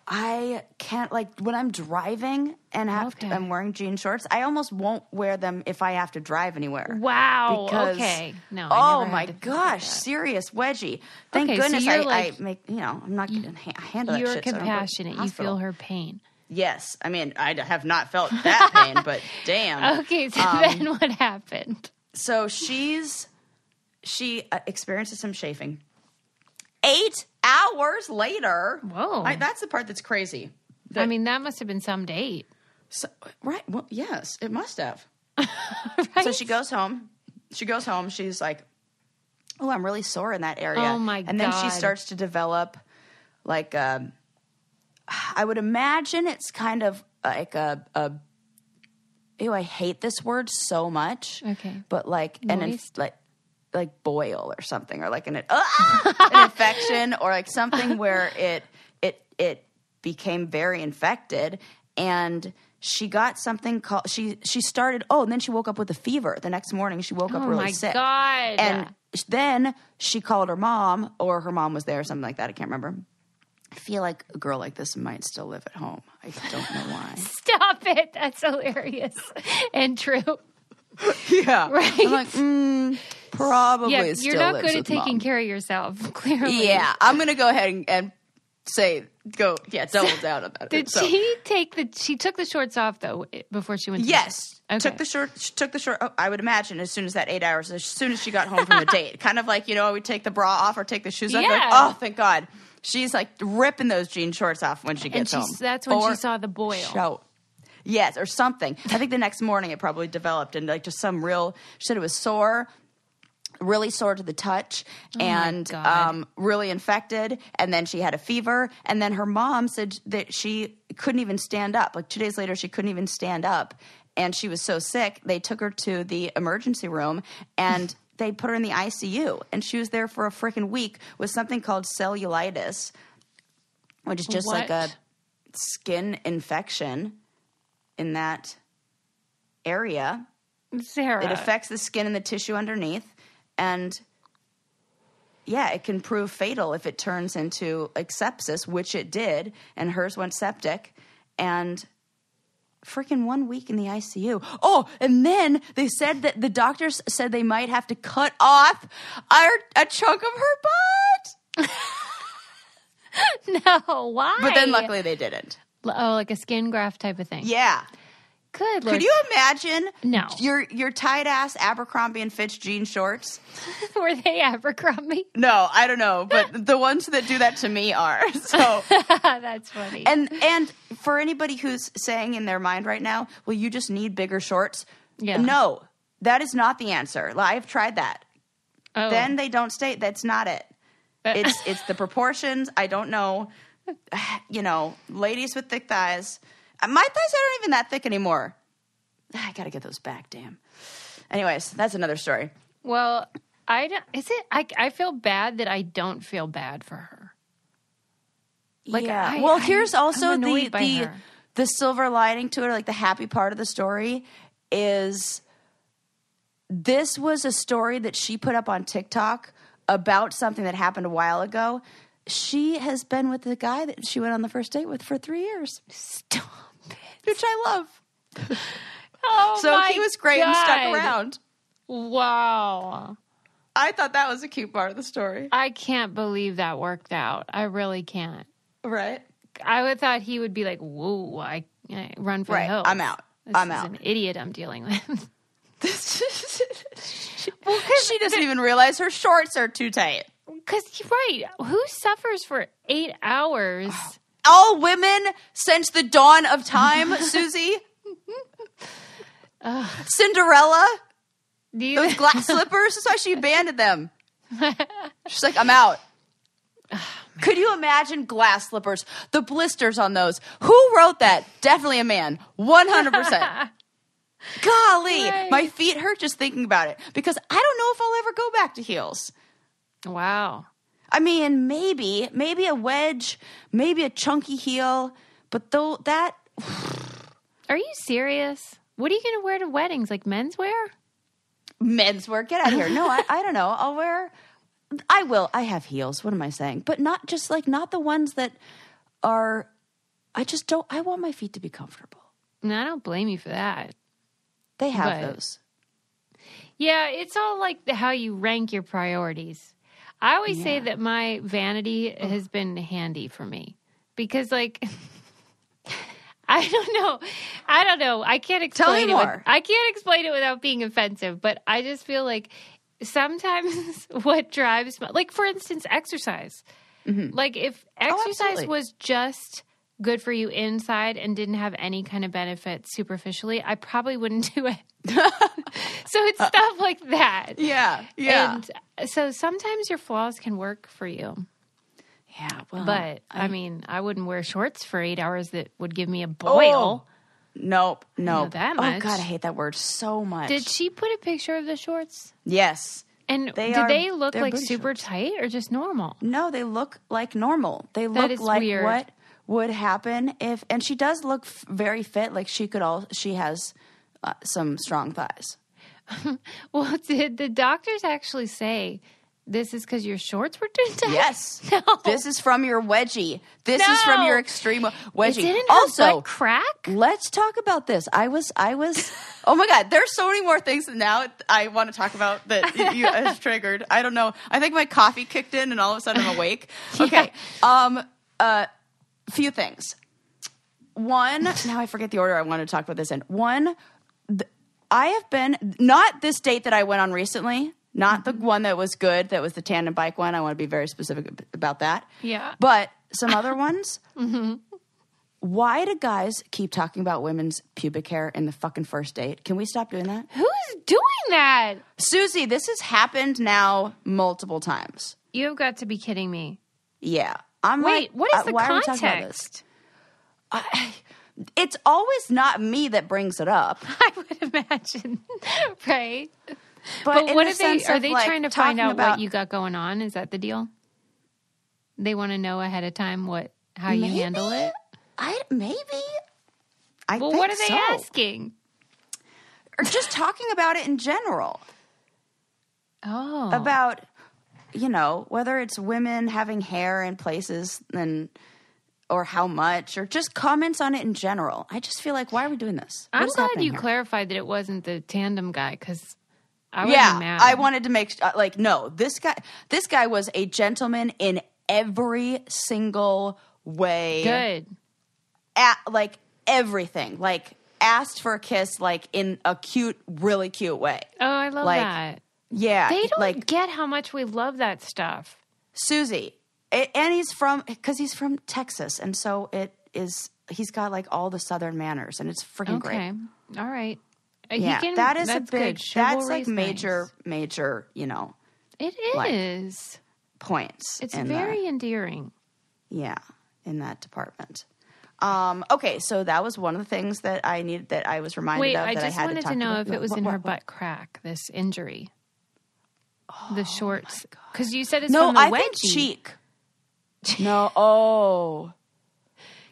I can't, like, when I'm driving and I'm wearing jean shorts, I almost won't wear them if I have to drive anywhere. Wow. Because, okay. No. Oh my gosh, serious wedgie. Thank goodness so I make, I'm not going to handle that shit. You're compassionate. You feel her pain. Yes. I mean, I have not felt that pain, but damn. Okay, so then what happened? So she experiences some chafing. 8 hours later. Whoa. That's the part that's crazy. I mean, that must have been some date. So, right. Well, yes, it must have. Right? So she goes home. She's like, oh, I'm really sore in that area. Oh, my God. And then she starts to develop like I would imagine it's kind of like ew, I hate this word so much. Okay. But like, Moist? like boil or something, or like an infection, or like something where it became very infected, and she got something called she started. Oh, and then she woke up with a fever. The next morning, she woke up really sick. Oh my God! And then she called her mom, or her mom was there, or something like that. I can't remember. I feel like a girl like this might still live at home. I don't know why. Stop it! That's hilarious and true. Yeah, right. I'm like, probably. Yeah, still you're not lives good at with taking mom. care of yourself. Clearly, Yeah, I'm gonna go ahead and say double down on that. Did she took the shorts off though before she went to Yes. Okay. She took the short. Oh, I would imagine as soon as that 8 hours, as soon as she got home from the date, kind of like, we take the bra off or take the shoes off. Yeah. Like, oh, thank God. She's like ripping those jean shorts off when she gets home. That's when she saw the boil. Yes, or something. I think the next morning it probably developed into like just some real. She said it was sore, really sore to the touch, and really infected. And then she had a fever. And then her mom said that she couldn't even stand up. Like 2 days later, she couldn't even stand up, and she was so sick. They took her to the emergency room and they put her in the ICU. And she was there for a freaking week with something called cellulitis, which is just like a skin infection in that area. Sarah. It affects the skin and the tissue underneath. And yeah, it can prove fatal if it turns into like sepsis, which it did. And hers went septic. And freaking 1 week in the ICU. Oh, and then they said that the doctors said they might have to cut off a chunk of her butt. No, why? But then luckily they didn't. Oh, like a skin graft type of thing. Yeah. Good Lord. Could you imagine? No. Your tight ass Abercrombie and Fitch jean shorts? Were they Abercrombie? No, I don't know, but the ones that do that to me are. So that's funny. And for anybody who's saying in their mind right now, well, you just need bigger shorts. Yeah. No, that is not the answer. I've tried that. Oh. Then they don't stay. That's not it. It's the proportions. I don't know. Ladies with thick thighs. My thighs aren't even that thick anymore. I got to get those back, damn. Anyways, that's another story. Well, I feel bad that I don't feel bad for her. Yeah. Here's also the silver lining to it, or like the happy part of the story is this was a story that she put up on TikTok about something that happened a while ago. she has been with the guy that she went on the first date with for 3 years. Stop it. Which I love. Oh, so he was great and stuck around. Wow. I thought that was a cute part of the story. I can't believe that worked out. I really can't. Right. I would thought he would be like, whoa, I run for the hills. I'm out. This is an idiot I'm dealing with. Well, she doesn't even realize her shorts are too tight. Because, right, who suffers for 8 hours? All women since the dawn of time, Susie. Cinderella. Those glass slippers. That's why she abandoned them. She's like, I'm out. Could you imagine glass slippers? The blisters on those. Who wrote that? Definitely a man. 100%. Golly, right. My feet hurt just thinking about it because I don't know if I'll ever go back to heels. Wow. I mean, maybe a wedge, maybe a chunky heel, but though that. Are you serious? What are you going to wear to weddings? Like menswear? Menswear? Get out of here. No, I don't know. I will. I have heels. What am I saying? But not just not the ones that are. I just don't. I want my feet to be comfortable. No, I don't blame you for that. They have those. Yeah, it's all like how you rank your priorities. I always say that my vanity has been handy for me because, like, I don't know. I can't explain Tell me more. I can't explain it without being offensive, but I just feel like sometimes what drives my, like, for instance, exercise. Mm-hmm. Like, if exercise was just good for you inside and didn't have any kind of benefit superficially, I probably wouldn't do it. So it's stuff like that. Yeah. And so sometimes your flaws can work for you. Yeah, well. But, I mean, I wouldn't wear shorts for 8 hours that would give me a boil. Oh, nope. Not that much. Oh, God, I hate that word so much. Did she put a picture of the shorts? Yes. And do they look like super tight or just normal? No, they look like normal. They look like weird. What would happen if, and she does look very fit. Like she has some strong thighs. Well, did the doctors actually say this is because your shorts were too tight? Yes. No. This is from your wedgie. This is from your extreme wedgie. Is it in her butt crack? Let's talk about this. I was. Oh my God! There's so many more things now I want to talk about that you has triggered. I don't know. I think my coffee kicked in, and all of a sudden I'm awake. Okay. Few things. One, now I forget the order I wanted to talk about this in. One, I have been, not this date that I went on recently, not the one that was good, that was the tandem bike one. I want to be very specific about that. Yeah. But some other ones. Mm-hmm. Why do guys keep talking about women's pubic hair in the fucking first date? Can we stop doing that? Who's doing that? Susie, this has happened now multiple times. You have got to be kidding me. Yeah. Wait, what is the context? It's always not me that brings it up. I would imagine, right? But what are they trying to find out what you got going on? Is that the deal? They want to know ahead of time how you handle it? Maybe. I think what are they asking? Or just talking about it in general. Oh. About, whether it's women having hair in places or how much, or just comments on it in general. I just feel like, why are we doing this? I'm glad you clarified that it wasn't the tandem guy, because I would be mad. I wanted to make no, this guy was a gentleman in every single way. Good. Everything. Asked for a kiss, in a cute, really cute way. Oh, I love that. Yeah. They don't get how much we love that stuff. Susie. And he's from Texas, and so he's got all the Southern manners, and it's freaking great. Okay, all right. Yeah, that's a big. That's major. It is points. It's very endearing. Yeah, in that department. Okay, so that was one of the things that I needed. That I was reminded of. Wait, I just wanted to know if it was in her butt what? crack. This injury. The shorts, because you said it's no, from the wedgie. I think cheek. No, oh,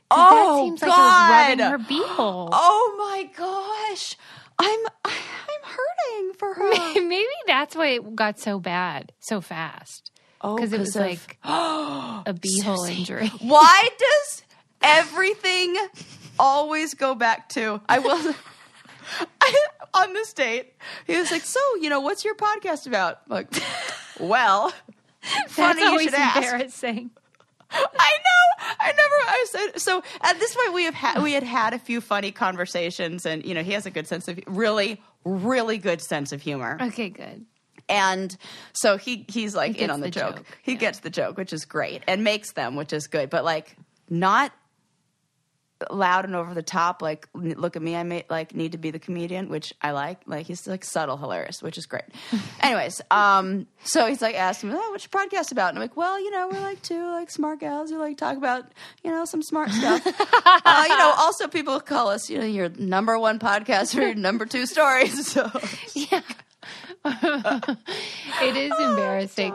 that seems like it was rubbing her beehole. Oh my gosh, I'm hurting for her. Maybe that's why it got so bad so fast. Oh, because it was like a beehole injury. Why does everything always go back to, on this date, he was like, so, what's your podcast about? I'm like, well, funny That's you should ask. Embarrassing. I know. I said, so at this point we had a few funny conversations, and, he has a good sense of, really, really good sense of humor. Okay, good. And so he's like in on the joke. He gets the joke, which is great, and makes them, which is good, but like not loud and over the top, like, look at me, I need to be the comedian, which I like. Like, he's like subtle hilarious, which is great. Anyways, so he's like asking me, what's your podcast about? And I'm like, well, we're like two like smart gals who like talk about, some smart stuff. Also people call us, your number one podcast for your number two stories. So yeah. It is embarrassing.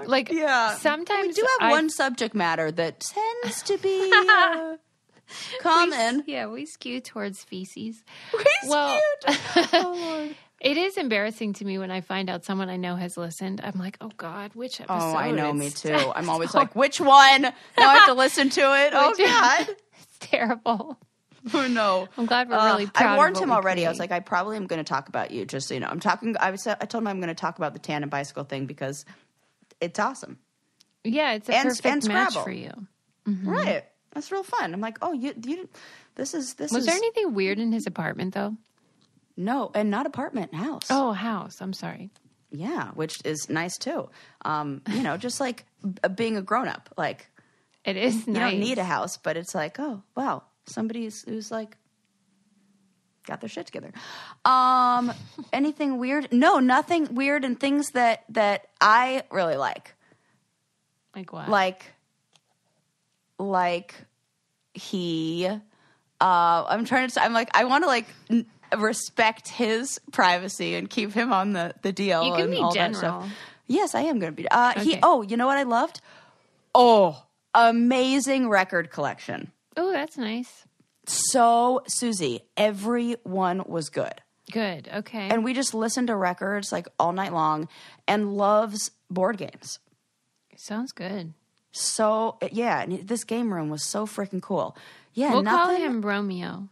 Sometimes we do have one subject matter that tends to be common. We skew towards feces. Oh, Lord. It is embarrassing to me when I find out someone I know has listened. I'm like, oh God, which episode? Oh, I know, me too. I'm always like, which one? Now I have to listen to it. Oh, God. It's terrible. Oh, no. I'm glad we're really proud I warned of him what we already. create. I was like, I probably am going to talk about you, just so you know. I told him I'm going to talk about the tandem bicycle thing because it's awesome. Yeah, it's a perfect match for you. Mm-hmm. Right. That's real fun. I'm like, oh, this is. Was there anything weird in his apartment, though? No, and not apartment, house. Oh, house. I'm sorry. Yeah, which is nice, too. Just like being a grown-up. Like, it is nice. You don't need a house, but it's like, oh, wow. Somebody who's like got their shit together. Anything weird? No, nothing weird, and things that I really like. Like what? Like he. I'm like, I want to like respect his privacy and keep him on the deal. You can and be all general. That stuff. Yes, I am going to be. Okay. You know what I loved? Oh, amazing record collection. Oh, that's nice. So, Susie, everyone was good. Good, okay. And we just listened to records like all night long, and loves board games. Sounds good. So, yeah, and this game room was so freaking cool. Yeah, we'll call him Romeo.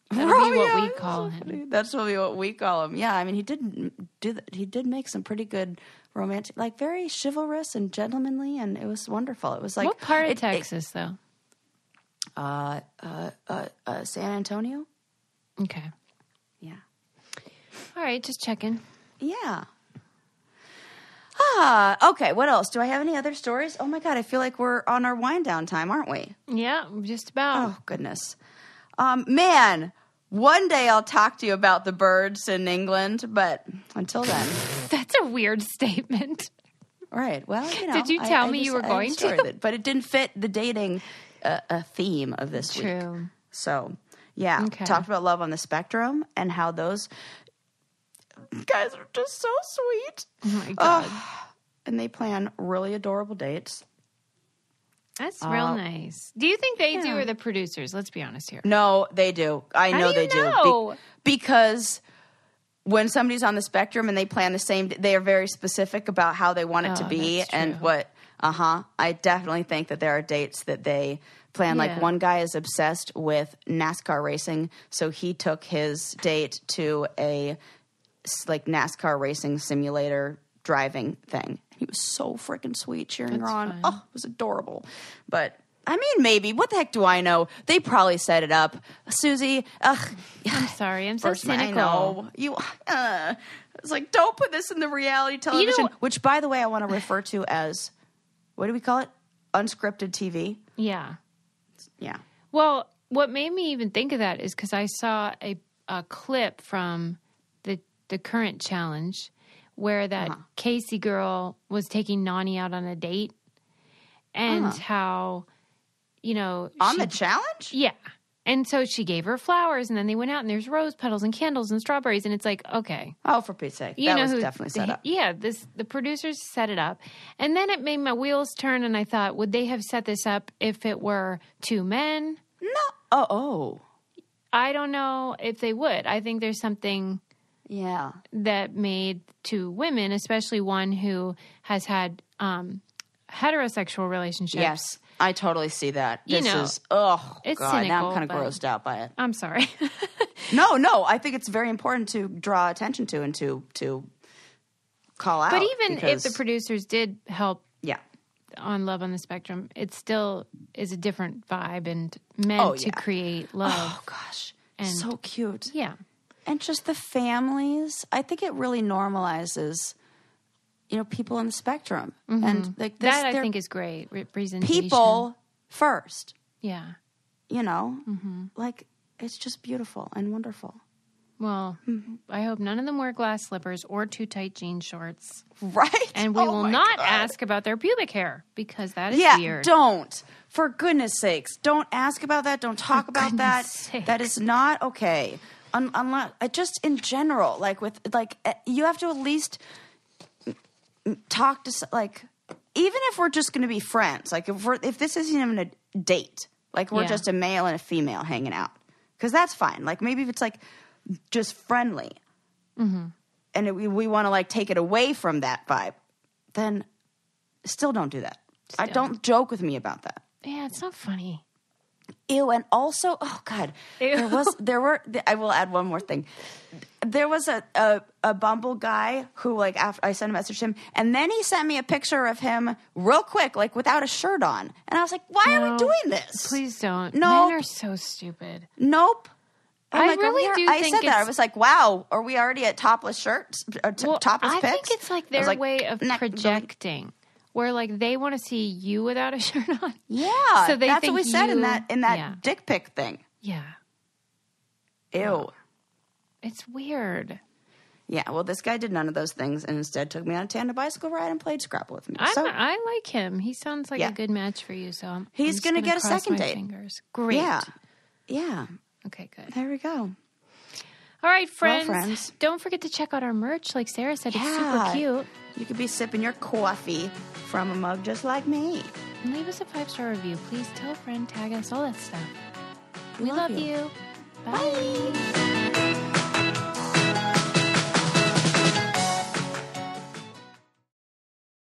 That'll be what we call him. That's what we call him. Yeah, I mean, he did make some pretty good romantic, like very chivalrous and gentlemanly, and it was wonderful. It was like, what part of Texas, though? San Antonio. Okay. Yeah. All right, just checking. Yeah. Okay, what else? Do I have any other stories? Oh my God, I feel like we're on our wind down time, aren't we? Yeah, just about. Oh, goodness. Man, one day I'll talk to you about the birds in England, but until then. That's a weird statement. Right, well, Did you tell me you were going to? But it didn't fit the dating theme of this week. True. So, yeah, okay. Talked about love on the spectrum and how those guys are just so sweet. Oh, my God. And they plan really adorable dates. That's real nice. Do you think they do, or the producers? Let's be honest here. No, they do. I know they do. Because when somebody's on the spectrum and they plan the same, they are very specific about how they want it to be and what. I definitely think that there are dates that they plan. Yeah. Like one guy is obsessed with NASCAR racing, so he took his date to a like NASCAR racing simulator driving thing. He was so freaking sweet cheering her on. Fun. Oh, it was adorable. But I mean, maybe. What the heck do I know? They probably set it up. Susie, ugh. I'm sorry. I'm so cynical. I know. It's like, don't put this in the reality television, which, by the way, I want to refer to as, what do we call it? Unscripted TV. Yeah. Yeah. Well, what made me even think of that is because I saw a clip from the current challenge where that Casey girl was taking Nani out on a date and how, on the challenge? Yeah. And so she gave her flowers and then they went out and there's rose petals and candles and strawberries and it's like, okay. Oh, for Pete's sake. That was definitely set up. Yeah. The producers set it up. And then it made my wheels turn and I thought, would they have set this up if it were two men? No. Oh. I don't know if they would. I think there's something... Yeah. That made two women, especially one who has had heterosexual relationships. Yes, I totally see that. It's God, cynical, now I'm kind of grossed out by it. I'm sorry. No, I think it's very important to draw attention to and to call out. But even if the producers did help on Love on the Spectrum, it still is a different vibe and meant to create love. Oh, gosh. And so cute. Yeah. And just the families. I think it really normalizes, people on the spectrum. Mm-hmm. And like this, that I think is great. Representation. People first. Yeah. Like it's just beautiful and wonderful. Well, I hope none of them wear glass slippers or too tight jean shorts. Right. And we will not ask about their pubic hair because that is weird. Don't. For goodness sakes. Don't ask about that. Don't talk about that. Sakes. That is not okay. Unless, just in general, you have to at least talk to, even if we're just going to be friends, if this isn't even a date, we're just a male and a female hanging out, because that's fine. Maybe if it's just friendly, and we want to take it away from that vibe, then still don't do that. Don't joke with me about that. Yeah, it's not funny. Ew, and also, oh God, I will add one more thing. There was a Bumble guy who, after I sent a message to him, and then he sent me a picture of him real quick, without a shirt on. And I was like, why are we doing this? Please don't. Nope. Men are so stupid. Nope. I really do think I said that. I was like, wow, are we already at topless shirts? Topless pics? I think it's their way of projecting. Where they want to see you without a shirt on. Yeah, so that's what we said in that dick pic thing. Yeah. Ew. Oh. It's weird. Yeah, well, this guy did none of those things and instead took me on a tandem bicycle ride and played Scrabble with me. I like him. He sounds like a good match for you. So he's going to get a second date. Fingers. Great. Yeah. Okay, good. There we go. All right, friends. Don't forget to check out our merch. Like Sarah said, it's super cute. You could be sipping your coffee from a mug just like me. And leave us a 5-star review. Please tell a friend, tag us, all that stuff. We love you. Bye.